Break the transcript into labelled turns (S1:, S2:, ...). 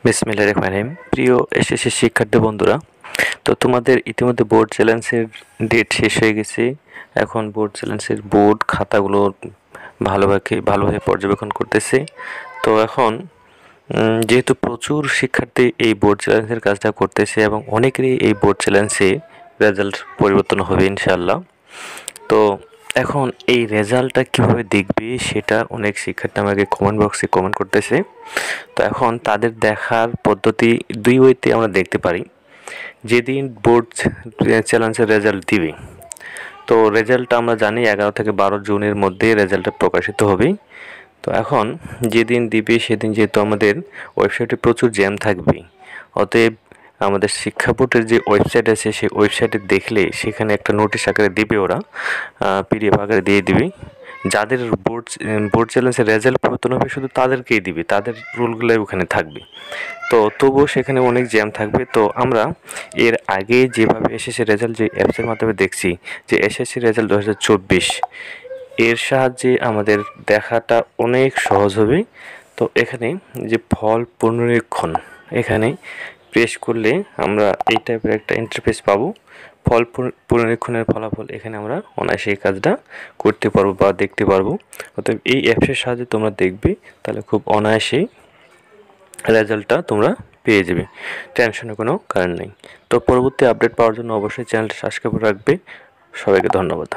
S1: বিসমিল্লাহির রহমানির রহিম। প্রিয় এসএসসি শিক্ষার্থী বন্ধুরা, তো তোমাদের ইতিমধ্যে বোর্ড চ্যালেঞ্জের ডেট শেষ হয়ে গেছে। এখন বোর্ড চ্যালেঞ্জের বোর্ড খাতাগুলো ভালোভাবে পর্যবেক্ষণ করতেছে। তো এখন যেহেতু প্রচুর শিক্ষার্থী এই বোর্ড চ্যালেঞ্জের কাজটা করতেছে এবং অনেকেরই এই বোর্ড চ্যালেঞ্জে রেজাল্ট পরিবর্তন হবে ইনশাআল্লাহ। তো এখন এই রেজাল্টটা কীভাবে দেখবে সেটা অনেক শিক্ষার্থী আমাকে কমেন্ট বক্সে কমেন্ট করতেছে। তো এখন তাদের দেখার পদ্ধতি দুই ওয়েতে আমরা দেখতে পারি। যেদিন বোর্ড চ্যালেঞ্জের রেজাল্ট দিবে, তো রেজাল্টটা আমরা জানি 11 থেকে 12 জুনের মধ্যে রেজাল্টটা প্রকাশিত হবে। তো এখন যেদিন দিবে সেদিন যেহেতু আমাদের ওয়েবসাইটে প্রচুর জ্যাম থাকবে, অতএব আমাদের শিক্ষা বোর্ডের যে ওয়েবসাইট আছে সেই ওয়েবসাইটে দেখলে সেখানে একটা নোটিশ আকারে দিবে, ওরা পিডিএফ আকারে দিয়ে দিবে। যাদের বোর্ড চ্যালেঞ্জের রেজাল্ট পরিবর্তন হবে শুধু তাদেরকেই দিবে, তাদের রুলগুলোই ওখানে থাকবে। তো তবুও সেখানে অনেক জ্যাম থাকবে। তো আমরা এর আগে যেভাবে এসএসসি রেজাল্ট যে অ্যাপসের মাধ্যমে দেখছি যে এসএসসি রেজাল্ট 2024, এর সাহায্যে আমাদের দেখাটা অনেক সহজ হবে। তো এখানে যে ফল পুনরীক্ষণ, এখানে প্রেস করলে আমরা এই টাইপের একটা ইন্টারফেস পাবো। ফল পুনরীক্ষণের ফলাফল এখানে আমরা অনায়াসে এই কাজটা করতে পারবো বা দেখতে পারবো। অতএব এই অ্যাপসের সাহায্যে তোমরা দেখবে, তাহলে খুব অনায়াসেই রেজাল্টটা তোমরা পেয়ে যাবে, টেনশনের কোনো কারণ নেই। তো পরবর্তী আপডেট পাওয়ার জন্য অবশ্যই চ্যানেলটা সাবস্ক্রাইব করে রাখবে। সবাইকে ধন্যবাদ।